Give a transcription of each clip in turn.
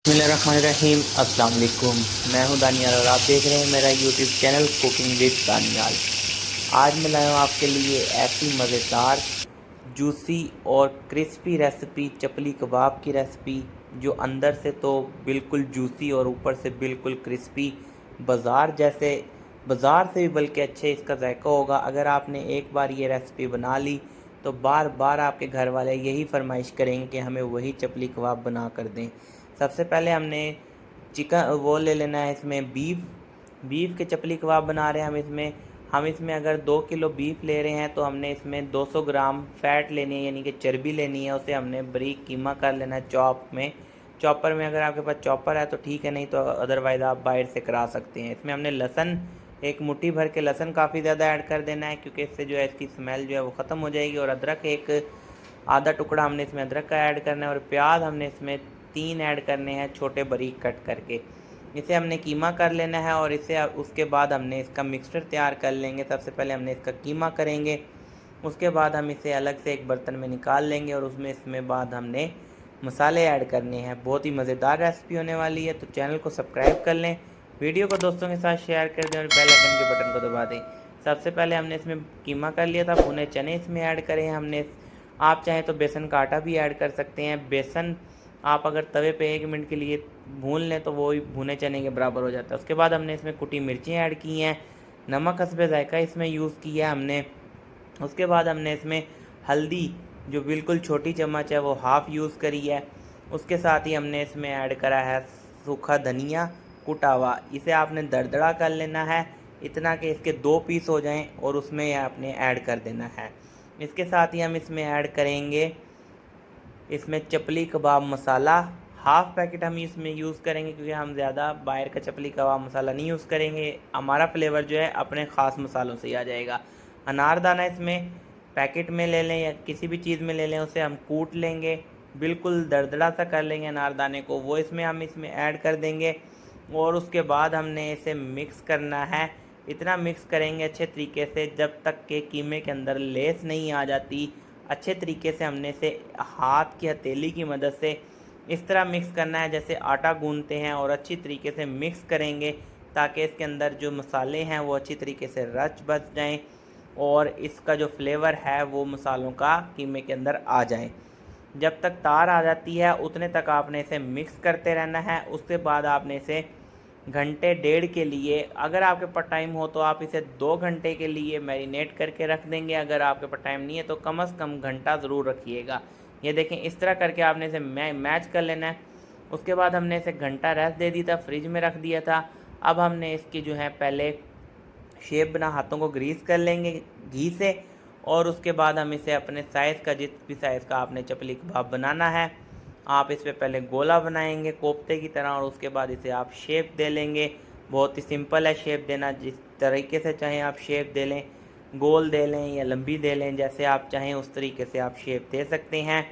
बिस्मिल्लाहिर्रहमानिर्रहीम। अस्सलाम वालेकुम। मैं हूं दानियाल और आप देख रहे हैं मेरा YouTube channel cooking with Daniyal. आज मैं लाया हूं आपके लिए ऐसी मज़ेदार जूसी और क्रिस्पी रेसिपी, चपली कबाब की रेसिपी, जो अंदर से तो बिल्कुल जूसी और ऊपर से बिल्कुल क्रिस्पी, बाज़ार से भी बल्कि अच्छे इसका जायका होगा। अगर आपने एक बार ये रेसिपी बना ली तो बार बार आपके घर वाले यही फरमाइश करेंगे कि हमें वही चपली कबाब बना कर दें। सबसे पहले हमने चिकन वो ले लेना है, इसमें बीफ के चपली कबाब बना रहे हैं हम इसमें अगर 2 किलो बीफ ले रहे हैं तो हमने इसमें 200 ग्राम फ़ैट लेनी है, यानी कि चर्बी लेनी है। उसे हमने बारीक कीमा कर लेना है चॉपर में। अगर आपके पास चॉपर है तो ठीक है, नहीं तो अदरवाइज़ आप बाहर से करा सकते हैं। इसमें हमने लहसुन, एक मुट्ठी भर के लहसुन काफ़ी ज़्यादा ऐड कर देना है, क्योंकि इससे जो है इसकी स्मेल जो है वो ख़त्म हो जाएगी। और अदरक एक आधा टुकड़ा हमने इसमें अदरक का ऐड करना है। और प्याज हमने इसमें 3 ऐड करने हैं छोटे बारीक कट करके। इसे हमने कीमा कर लेना है और इसे उसके बाद हमने इसका मिक्सचर तैयार कर लेंगे। सबसे पहले हमने इसका कीमा करेंगे, उसके बाद हम इसे अलग से एक बर्तन में निकाल लेंगे और इसमें बाद हमने मसाले ऐड करने हैं। बहुत ही मज़ेदार रेसिपी होने वाली है, तो चैनल को सब्सक्राइब कर लें, वीडियो को दोस्तों के साथ शेयर कर दें और बेल आइकन के बटन को दबा दें। सबसे पहले हमने इसमें कीमा कर लिया था, भुने चने इसमें ऐड करें हैं हमने। आप चाहें तो बेसन का आटा भी ऐड कर सकते हैं। बेसन आप अगर तवे पे 1 मिनट के लिए भून लें तो वो ही भुने चने के बराबर हो जाता है। उसके बाद हमने इसमें कुटी मिर्चें ऐड की हैं, नमक हस्बे ज़ायका इसमें यूज़ किया है हमने। उसके बाद हमने इसमें हल्दी, जो बिल्कुल छोटी चम्मच है, वो हाफ़ यूज़ करी है। उसके साथ ही हमने इसमें ऐड करा है सूखा धनिया कुटा हुआ। इसे आपने दरदरा कर लेना है, इतना कि इसके 2 पीस हो जाएं और उसमें आपने ऐड कर देना है। इसके साथ ही हम इसमें ऐड करेंगे इसमें चपली कबाब मसाला, हाफ़ पैकेट हम इसमें यूज़ करेंगे, क्योंकि हम ज़्यादा बाहर का चपली कबाब मसाला नहीं यूज़ करेंगे। हमारा फ्लेवर जो है अपने ख़ास मसालों से ही आ जाएगा। अनारदाना इसमें पैकेट में ले लें या किसी भी चीज़ में ले लें, उसे हम कूट लेंगे, बिल्कुल दरदरा सा कर लेंगे अनारदाने को, वो इसमें ऐड कर देंगे। और उसके बाद हमने इसे मिक्स करना है। इतना मिक्स करेंगे अच्छे तरीके से जब तक के कीमे के अंदर लेस नहीं आ जाती। अच्छे तरीके से हमने इसे हाथ की हथेली की मदद से इस तरह मिक्स करना है जैसे आटा गूंथते हैं, और अच्छी तरीके से मिक्स करेंगे ताकि इसके अंदर जो मसाले हैं वो अच्छी तरीके से रच बच जाएं और इसका जो फ्लेवर है वो मसालों का कीमे के अंदर आ जाए। जब तक तार आ जाती है उतने तक आपने इसे मिक्स करते रहना है। उसके बाद आपने इसे घंटे डेढ़ के लिए, अगर आपके पास टाइम हो तो आप इसे 2 घंटे के लिए मैरिनेट करके रख देंगे। अगर आपके पास टाइम नहीं है तो कम से कम घंटा ज़रूर रखिएगा। ये देखें, इस तरह करके आपने इसे मैच कर लेना है। उसके बाद हमने इसे घंटा रेस्ट दे दी था, फ्रिज में रख दिया था। अब हमने इसकी जो है पहले शेप बना, हाथों को ग्रीस कर लेंगे घी से, और उसके बाद हम इसे अपने साइज़ का, जिस भी साइज़ का आपने चपली कबाब बनाना है, आप इस पर पहले गोला बनाएंगे कोफ्ते की तरह, और उसके बाद इसे आप शेप दे लेंगे। बहुत ही सिंपल है शेप देना, जिस तरीके से चाहें आप शेप दे लें, गोल दे लें या लंबी दे लें, जैसे आप चाहें उस तरीके से आप शेप दे सकते हैं।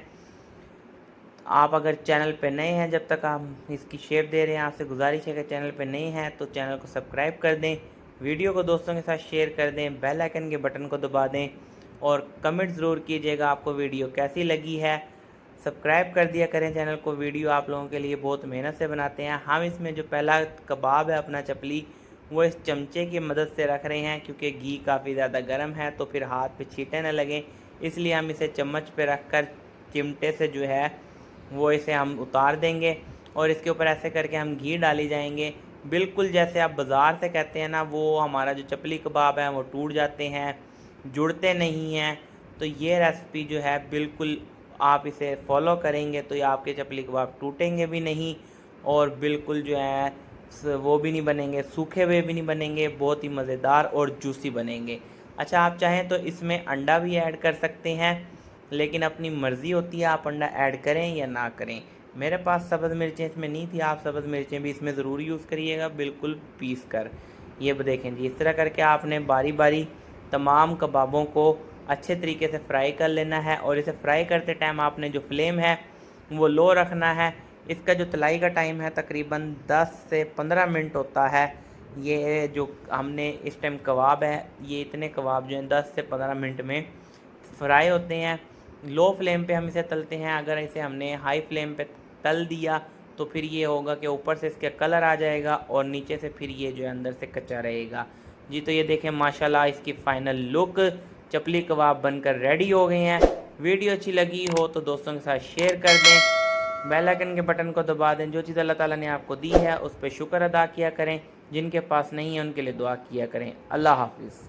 आप अगर चैनल पे नए हैं, जब तक आप इसकी शेप दे रहे हैं, आपसे गुजारिश है कि चैनल पे नए हैं तो चैनल को सब्सक्राइब कर दें, वीडियो को दोस्तों के साथ शेयर कर दें, बेल आइकन के बटन को दबा दें और कमेंट ज़रूर कीजिएगा आपको वीडियो कैसी लगी है। सब्सक्राइब कर दिया करें चैनल को, वीडियो आप लोगों के लिए बहुत मेहनत से बनाते हैं हम। इसमें जो पहला कबाब है अपना चपली, वो इस चमचे की मदद से रख रहे हैं, क्योंकि घी काफ़ी ज़्यादा गर्म है तो फिर हाथ पे छींटे न लगें, इसलिए हम इसे चम्मच पे रख कर चिमटे से जो है वो इसे हम उतार देंगे और इसके ऊपर ऐसे करके हम घी डाली जाएंगे। बिल्कुल जैसे आप बाज़ार से कहते हैं ना, वो हमारा जो चपली कबाब है वो टूट जाते हैं, जुड़ते नहीं हैं। तो ये रेसिपी जो है बिल्कुल आप इसे फॉलो करेंगे तो ये आपके चपली कबाब टूटेंगे भी नहीं और बिल्कुल जो है वो भी नहीं बनेंगे, सूखे हुए भी नहीं बनेंगे, बहुत ही मज़ेदार और जूसी बनेंगे। अच्छा, आप चाहें तो इसमें अंडा भी ऐड कर सकते हैं, लेकिन अपनी मर्ज़ी होती है आप अंडा ऐड करें या ना करें। मेरे पास सब्ज़ मिर्चें इसमें नहीं थी, आप सब्ज़ मिर्चें भी इसमें ज़रूर यूज़ करिएगा, बिल्कुल पीस कर। ये देखें जी, इस तरह करके आपने बारी बारी तमाम कबाबों को अच्छे तरीके से फ्राई कर लेना है। और इसे फ्राई करते टाइम आपने जो फ्लेम है वो लो रखना है। इसका जो तलाई का टाइम है तकरीबन 10 से 15 मिनट होता है। ये जो हमने इस टाइम कबाब है, ये इतने कबाब जो हैं 10 से 15 मिनट में फ्राई होते हैं। लो फ्लेम पे हम इसे तलते हैं। अगर इसे हमने हाई फ्लेम पे तल दिया तो फिर ये होगा कि ऊपर से इसका कलर आ जाएगा और नीचे से फिर ये जो है अंदर से कच्चा रहेगा जी। तो ये देखें माशाल्लाह इसकी फ़ाइनल लुक, चपली कबाब बनकर रेडी हो गए हैं। वीडियो अच्छी लगी हो तो दोस्तों के साथ शेयर कर दें, बेल आइकन के बटन को दबा दें। जो चीज़ अल्लाह ताला ने आपको दी है उस पर शुक्र अदा किया करें, जिनके पास नहीं है उनके लिए दुआ किया करें। अल्लाह हाफिज़।